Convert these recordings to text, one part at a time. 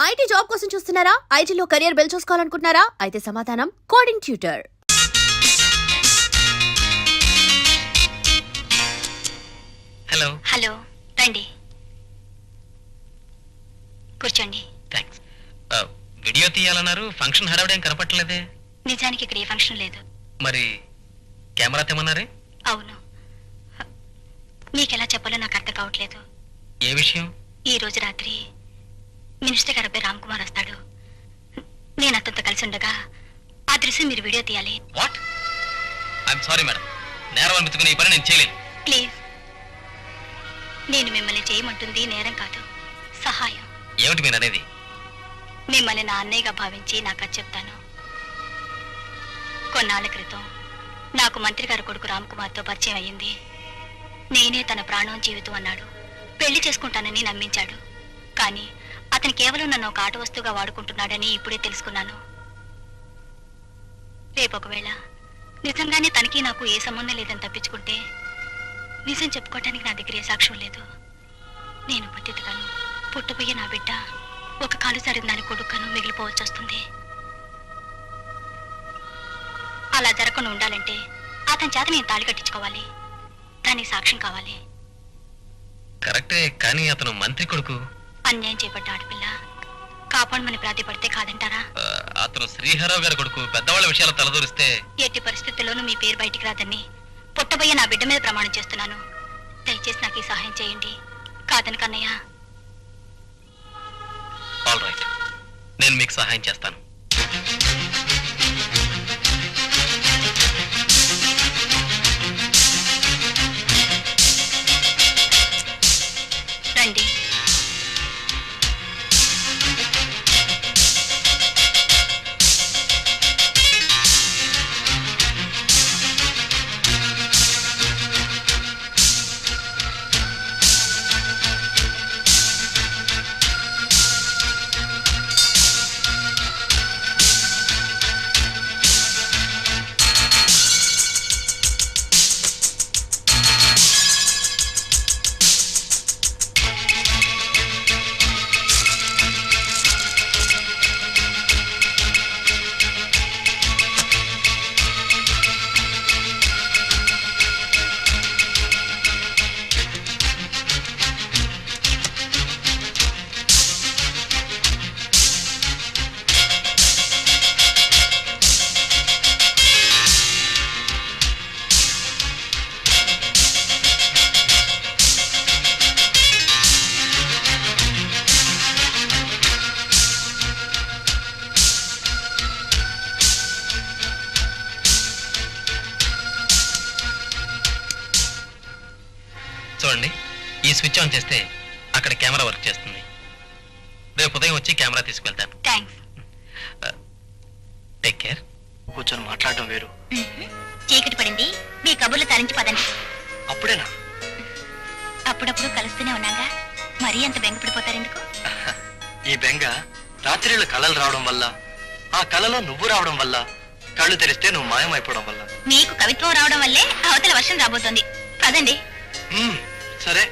IT job కోసం చూస్తున్నారా? ఐటీలో కెరియర్ బిల్డ్ చూసుకోవాలనుకుంటున్నారా? అయితే సమాధానం కోడింగ్ ట్యూటర్. హలో హలో, రండి కూర్చోండి. థ్యాంక్స్. వీడియో తీయాలన్నారు, ఫంక్షన్ హడావిడేం కనపట్టలేదే. నిజానికి ఇక్కడ ఏ ఫంక్షన్ లేదు. మరి కెమెరా తెమ్మన్నారే? అవును, మీకెలా చెప్పాలో నాకు అర్థం కావట్లేదు. ఏ విషయం? ఈ రోజు రాత్రి మినిస్టర్ గారు అబ్బాయి రామ్ కుమార్ వస్తాడు. నేను అతనితో కలిసి ఉండగా ఆ దృశ్యం మీరు వీడియో తీయాలి. వాట్? ఐఎమ్ సారీ మేడం, నేరం అనిపించుకుని ఈ పని నేను చేయలేను. ప్లీజ్, నేను మిమ్మల్ని చేయమంటుంది నేరం కాదు, సహాయం. ఏమిటి మీరు అనేది? మిమ్మల్ని నా అన్నయ్యగా భావించి నాకు అది చెప్తాను. కొన్నాళ్ల క్రితం నాకు మంత్రి గారి కొడుకు రామ్ కుమార్తో పరిచయం అయ్యింది. నేనే తన ప్రాణం జీవితం అన్నాడు. పెళ్లి చేసుకుంటానని నమ్మించాడు. కానీ అతను కేవలం నన్ను ఒక ఆట వస్తువుగా వాడుకుంటున్నాడని ఇప్పుడే తెలుసుకున్నాను. రేపు ఒకవేళ నిజంగానే తనకి నాకు ఏ సంబంధం లేదని తప్పించుకుంటే నిజం చెప్పుకోవటానికి నా దగ్గర ఏ సాక్ష్యం లేదు. నేను పతితగాను, పుట్టబోయే నా బిడ్డ ఒక కాలు సరిన దాని కొడుకును మిగిలిపోవచ్చు వస్తుంది. అలా జరగకుండా ఉండాలంటే అతని చేత నేను తాళి కట్టించుకోవాలి. దానికి సాక్ష్యం కావాలి. కరెక్టే, కానీ అతను మంత్రి కొడుకు. అన్యాయం చేపట్ట ఆడపిల్ల కాపాడమని ప్రాతిపడితే కాదంటారా? అతను శ్రీహరావు గారి కొడుకు. పెద్దవాళ్ళ విషయాలు తలదూరిస్తే ఎట్టి పరిస్థితుల్లోనూ మీ పేరు బయటికి రాదని పుట్టబోయే నా బిడ్డ మీద ప్రమాణం చేస్తున్నాను. దయచేసి నాకు ఈ సహాయం చేయండి. కాదని కన్నయ్య. ఆల్ రైట్, నేను మీకు సహాయం చేస్తాను. రండి. చూడండి, ఈ స్విచ్ ఆన్ చేస్తే అక్కడ కెమెరా వర్క్ చేస్తుంది. రేపు ఉదయం వచ్చి కెమెరా తీసుకెళ్తాను. థ్యాంక్స్. Take care. కూర్చొని మాట్లాడడం వేరు. చీకటి పడింది, మీ కబుర్లు తరించి పదండి. అప్పుడేనా? అప్పుడప్పుడు కలుస్తూనే ఉన్నాగా, మరీ అంత బెంగపడిపోతారు ఎందుకు? ఈ బెంగ రాత్రిళ్ళు కళలు రావడం వల్ల, ఆ కళలో నువ్వు రావడం వల్ల, కళ్ళు తెరిస్తే నువ్వు మాయమైపోవడం వల్ల. మీకు కవిత్వం రావడం వల్లే అవతల వర్షం రాబోతోంది. పదండి. సరే.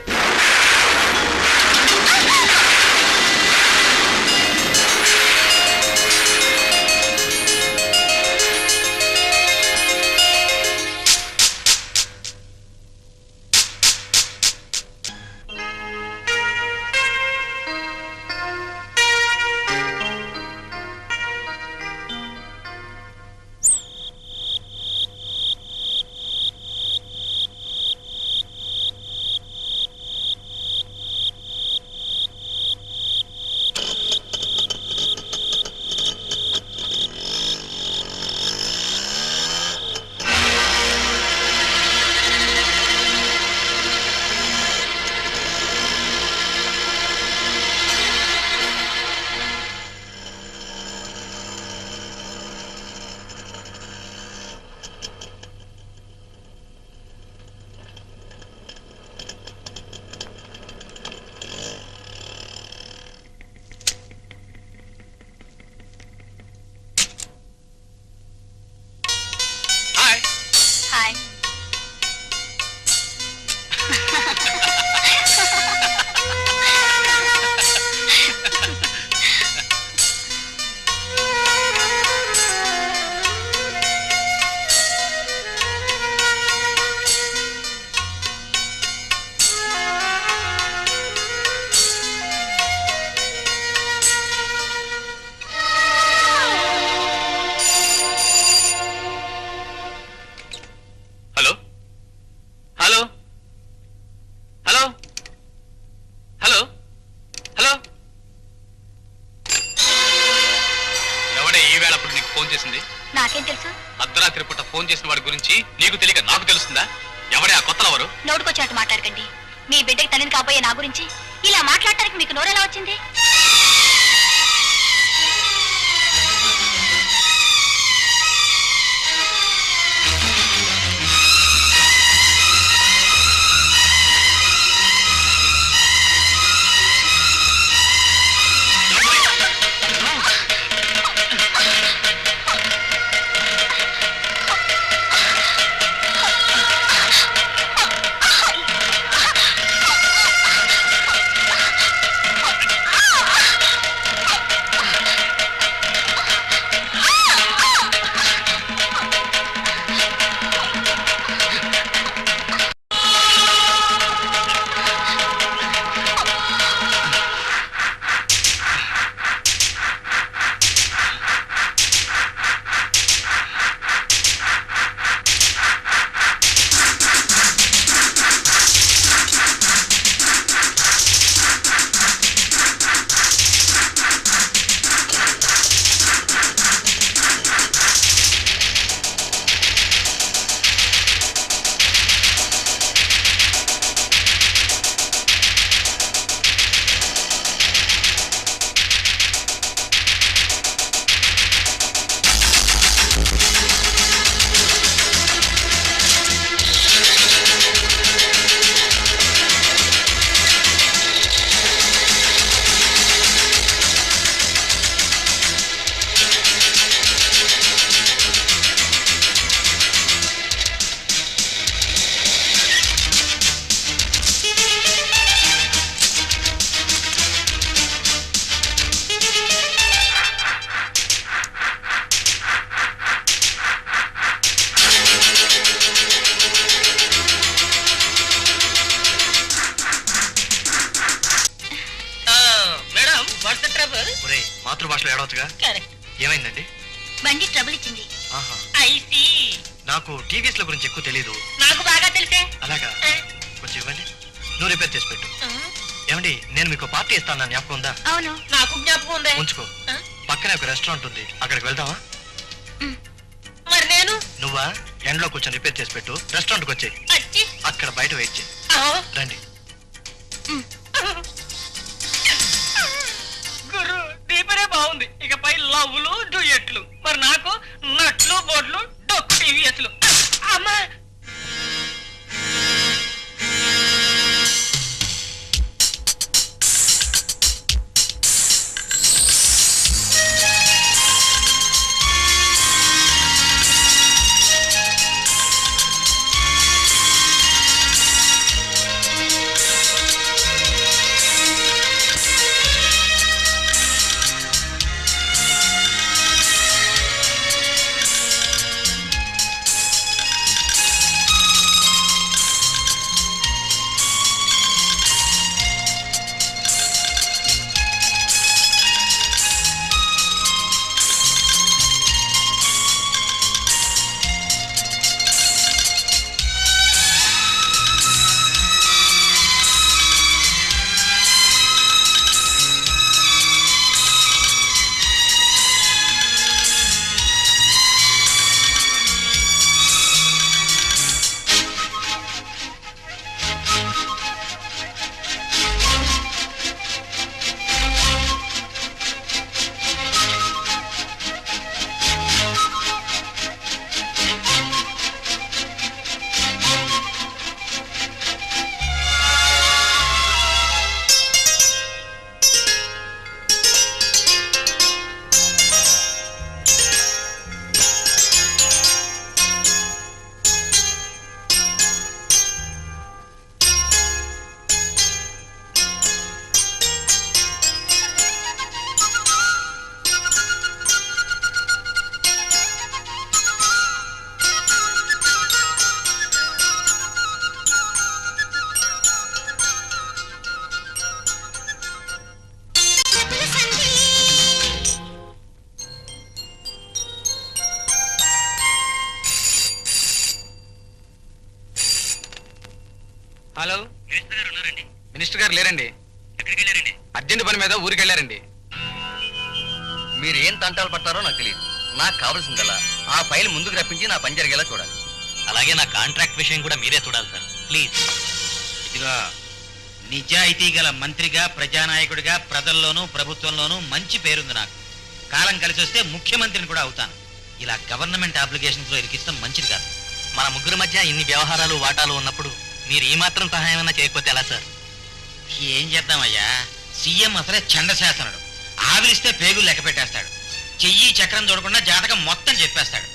ఫోన్ చేసింది? నాకేం తెలుసు? అర్ధరాత్రి పూట ఫోన్ చేసిన వాడి గురించి నీకు తెలియక నాకు తెలుస్తుందా? ఎవడే ఆ కొత్త లవరు? నోటుకొచ్చినట్టు మాట్లాడకండి. మీ బిడ్డకి తల్లిని కాబోయే నా గురించి ఇలా మాట్లాడటానికి మీకు నోరెలా వచ్చింది? మాతృభాషలో ఏడవచ్చుగా. ఏమైందండి? బండి ట్రబుల్ ఇచ్చింది. నాకు టీవీఎస్ గురించి ఎక్కువ తెలీదు. నాకు బాగా తెలిసే. అలాగా, కొంచెం ఇవ్వండి. నువ్వు రిపేర్ చేసి పెట్టు. ఏమండి, నేను మీకు పార్టీ ఇస్తాను, జ్ఞాపకం ఉందా? అవును, నాకు జ్ఞాపకం ఉందా. ఉంచుకో. పక్కనే ఒక రెస్టారెంట్ ఉంది, అక్కడికి వెళ్దామా? మరి నేను? నువ్వా ఎండ్లో కూర్చొని రిపేర్ చేసి పెట్టు. రెస్టారెంట్కి వచ్చేయి, అక్కడ బయట వెయిట్ చేయి. రండి. గురు దీపరే బాగుంది, ఇకపై లవ్లు డ్యూయెట్లు. మరి నాకు నట్లు బోట్లు డొక్కు టీవీఎస్లు. అమ్మా హలో, మినిస్టర్ గారు లేరండి. అర్జెంట్ పని మీద ఊరికి వెళ్ళారండి. మీరు ఏం తంటాలు పడతారో నాకు తెలియదు. నాకు కావాల్సిందల్లా ఆ ఫైల్ ముందుకు రప్పించి నా పని జరిగేలా చూడాలి. అలాగే నా కాంట్రాక్ట్ విషయం కూడా మీరే చూడాలి సార్ ప్లీజ్. ఇదిగో నిజాయితీ గల మంత్రిగా, ప్రజానాయకుడిగా ప్రజల్లోనూ ప్రభుత్వంలోనూ మంచి పేరుంది నాకు. కాలం కలిసి వస్తే ముఖ్యమంత్రిని కూడా అవుతాను. ఇలా గవర్నమెంట్ అప్లికేషన్స్ లో ఇరికిస్తాం మంచిది కాదు. మన ముగ్గురు మధ్య ఇన్ని వ్యవహారాలు వాటాలు ఉన్నప్పుడు మీరు ఈ మాత్రం సహాయం అన్నా చేయకపోతే ఎలా సార్? ఏం చేద్దామయ్యా, సీఎం అసలే చండశాసనుడు. ఆవిరిస్తే పేగులు లెక్క పెట్టేస్తాడు. చెయ్యి చక్రం చూడకుండా జాతకం మొత్తం చెప్పేస్తాడు.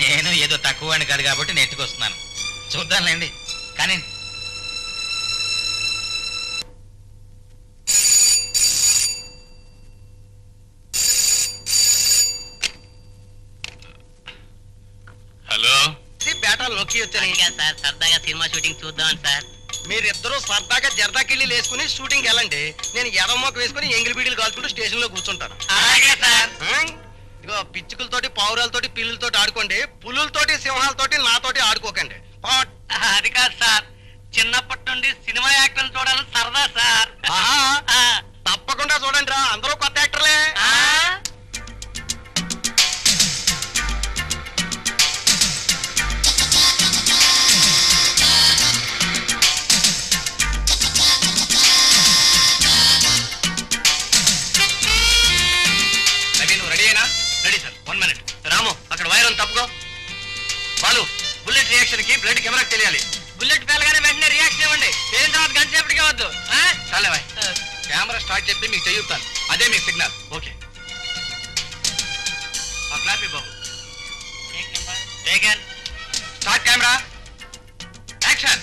నేను ఏదో తక్కువ అని కాదు కాబట్టి నెట్టుకొస్తున్నాను. చూద్దాంలేండి. కానీ హలో, బేటాలు నొక్కి వచ్చాను సార్ సరదాగా సినిమా షూటింగ్ చూద్దాం సార్. మీరిద్దరూ సరదాగా జరదాకిళ్ళి వేసుకుని షూటింగ్ వెళ్ళండి. నేను ఎర్రమోక వేసుకుని ఎంగిలి బీడీలు కాల్చుకుంటూ స్టేషన్ లో కూర్చుంటాను. అలాగే సార్. ఇగో పిచ్చుకలతోటి, పావురాలతోటి, పిల్లులతోటి ఆడుకోండి. పులులతోటి, సింహాలతోటి నాతోటి ఆడుకోకండి. అది కాదు సార్, చిన్నప్పటి నుండి సినిమా యాక్టర్లు చూడాలని సరదా సార్. ఆహా, తప్పకుండా చూడండి రా, అందరూ కొత్త యాక్టర్లే. రెడీ అయినా? Ready sir. 1 minute. రాము, అక్కడ వైర్ తప్పుకో. బాలు, బుల్లెట్ రియాక్షన్ కి బ్లడ్ కెమెరాకి తెలియాలి. బుల్లెట్ పేలగానే వెంటనే రియాక్షన్ ఇవ్వండి. పేలిన తర్వాత గంట సేపటికే వద్దు. చాలే బాయ్. కెమెరా స్టార్ట్ చేస్తే మీకు చెయ్యుతాను. అదే మీకు సిగ్నల్. ఓకే. ఆ క్లాప్ బాబు. Take one. Start camera. Action.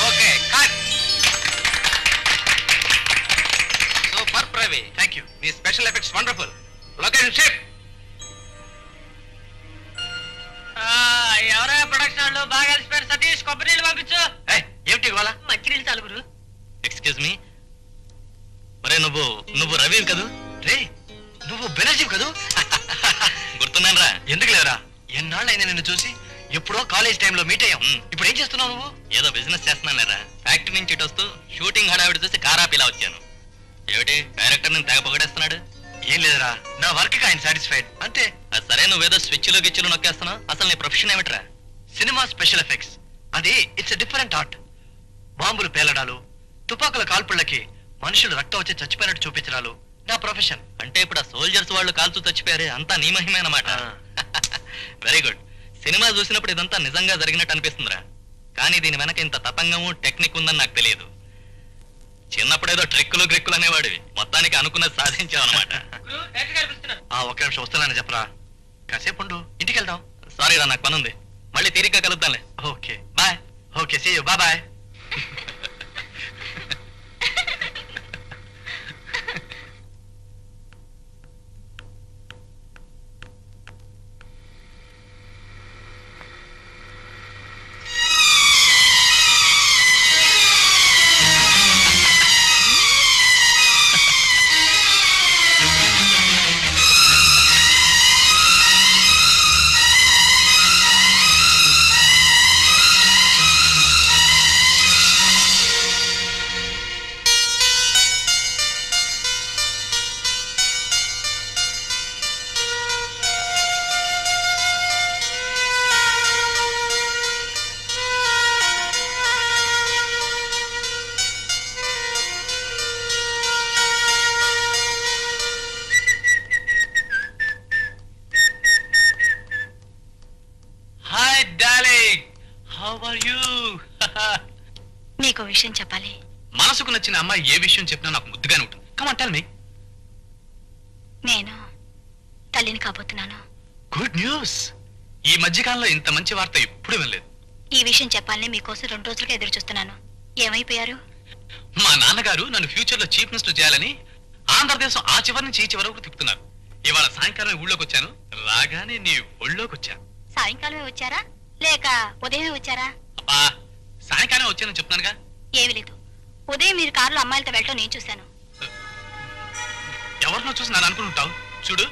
Okay, cut. Super ప్రవీ. Thank you. మీ special effects wonderful. Location shift. ఎవరో ప్రొడక్షన్ వాళ్ళు బాగా కలిసిపోయారు. సతీష్, కొబ్బరి నీళ్ళు పంపించు. ఏమిటి ఇవాళ? మంచినీళ్ళు చలుగురు. ఎక్స్క్యూజ్ మీ, మరే నువ్వు రవి కదూ? రే, నువ్వు బెనర్జీ కదూ? గుర్తున్నాను రా. ఎందుకు లేరా, ఎన్నాళ్ళైనా నిన్ను చూసి. ఎప్పుడో కాలేజ్ టైంలో మీట్ అయ్యాం. ఇప్పుడు ఏం చేస్తున్నావు నువ్వు? ఏదో బిజినెస్ చేస్తున్నాను లేరా. ఫ్యాక్టరీ నుంచి ఇటు వస్తూ షూటింగ్ హడావిడి చూసి కారాపిలా వచ్చాను. ఏమిటి డైరెక్టర్ నేను తెగ పొగడేస్తున్నాడు? ఏం లేదురా, నా వర్క్ కి ఆయన సాటిస్ఫైడ్ అంతే. అది సరే, నువ్వేదో స్విచ్లు గిచ్చులు నొక్కేస్తున్నావు. అసలు నీ ప్రొఫెషన్ ఏమిట్రా? Cinema special effects. అది ఇట్స్ డిఫరెంట్ ఆర్ట్. బాంబులు పేలడాలు, తుపాకుల కాల్పుళ్ళకి మనుషులు రక్తం వచ్చి చచ్చిపోయినట్టు చూపించడాలు నా ప్రొఫెషన్. అంటే ఇప్పుడు ఆ సోల్జర్స్ వాళ్ళు కాల్చూ చచ్చిపోయారే, అంతా నీ మహిమేనమాట. Very good. సినిమా చూసినప్పుడు ఇదంతా నిజంగా జరిగినట్టు అనిపిస్తుందిరా. కానీ దీని వెనక ఇంత తతంగము టెక్నిక్ ఉందని నాకు తెలియదు. చిన్నప్పుడేదో ట్రిక్కులు గ్రిక్కులు అనేవాడివి, మొత్తానికి అనుకున్నది సాధించావు అనమాట. ఒక్క నిమిషం వస్తున్నాను చెప్పరా. కాసేపు ఉండు, ఇంటికి వెళ్దాం. సారీ రా, నాకు పనుంది. మళ్ళీ తీరిగ్గా కలుద్దాంలే. Okay bye. Okay, see you. Bye bye. Hi darling, how are you? నీకు విషయం చెప్పాలి. మనసుకు నచ్చిన అమ్మాయి ఏ విషయం చెప్పినా నాకు ముద్దుగానే ఉంటుంది. Come on tell me. నేను తల్లిని కాబోతున్నాను. Good news. ఈ మధ్యకాలంలో ఇంత మంచి వార్త ఎప్పుడు వినలేదు. ఈ విషయం చెప్పాలని మీకోసం 2 రోజులుగా ఎదురు చూస్తున్నాను. ఏమైపోయారు? మా నాన్నగారు నన్ను ఫ్యూచర్ లో చీఫ్ మినిస్టర్ చేయాలని ఆంధ్రదేశం ఆ చివరి నుంచి ఈ చివరి వరకు తిప్పుతున్నారు. ఇవాళ సాయంకాలం ఊళ్ళోకి వచ్చాను. రాగానే నీ ఒళ్ళోకి వచ్చాను. సాయంకాలమే వచ్చారా లేక ఉదయమే వచ్చారా? అబ్బా, సాయంకాలం వచ్చానని చెప్తున్నానుగా. ఏమీ లేదు. ఉదయం మీరు కారులో అమ్మాయిలతో వెళ్ళటం నేను చూశాను. ఎవరినో చూసి నన్ను అనుకుంటావు. చూడు,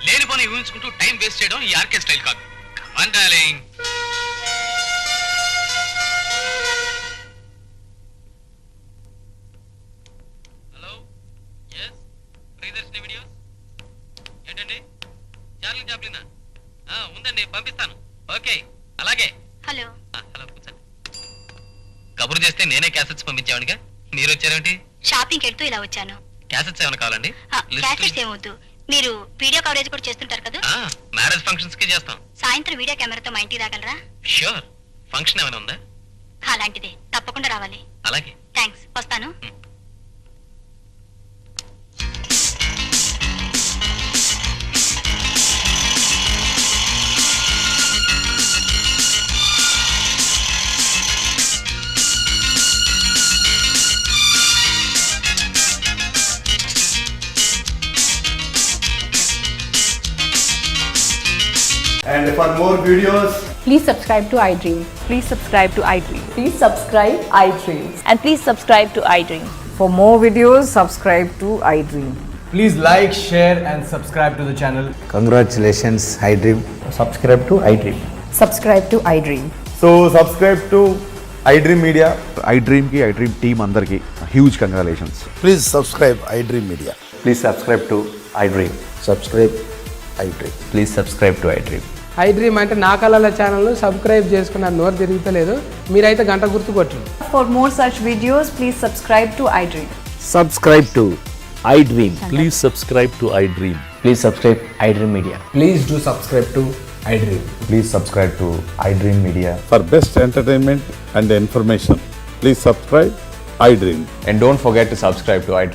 లేనిపోని ఊహించుకుంటూ టైం వేస్ట్ చేయడం ఈ ఆర్కే స్టైల్ కాదు. Come on darling. Hello, yes, Priyadarshini videos. ఏంటండి, చార్లీ చాప్లినా? ఉందండి, పంపిస్తాను. ఓకే, అలాగే. హలో. హలో, కూర్చోండి. కబురు చేస్తే నేనే క్యాసెట్స్ పంపించామనిగా, మీరు వచ్చారేంటి? షాపింగ్ వెళ్తూ ఇలా వచ్చాను. క్యాసెట్స్ ఏమైనా కావాలండి? క్యాసెట్స్ ఏమొద్దు. మీరు వీడియో కవరేజ్ కూడా చేస్తుంటారు కదా? మ్యారేజ్ ఫంక్షన్స్ కి చేస్తాం. సాయంత్రం వీడియో కెమెరాతో మా ఇంటికి రాగలరా? ష్యూర్. ఫంక్షన్ ఏమైనా ఉందా? అలాంటిదే, తప్పకుండా రావాలి. అలాగే. థ్యాంక్స్, వస్తాను. And for more videos, Please subscribe to iDream. Please subscribe to iDream. Please subscribe iDream. And please subscribe to iDream. For more videos, subscribe to iDream. please like, share, and subscribe to the channel. Congratulations, iDream. Subscribe to iDream. Subscribe to iDream. So subscribe to iDream Media. iDream team అందరికి huge congratulations. Please subscribe iDream Media. Please subscribe to iDream. Subscribe iDream. Please subscribe to iDream. iDream అంటే నా కళల channel subscribe చేసుకున్న నోరు తిరుగుతలేదు. మీరైతే గంట గుర్తు కొట్టండి. For more such videos, please subscribe to iDream. Subscribe to iDream. Please subscribe to iDream. Please subscribe iDream Media. Please do subscribe to iDream. Please subscribe to iDream Media. For best entertainment and information, please subscribe iDream. And don't forget to subscribe to iDream.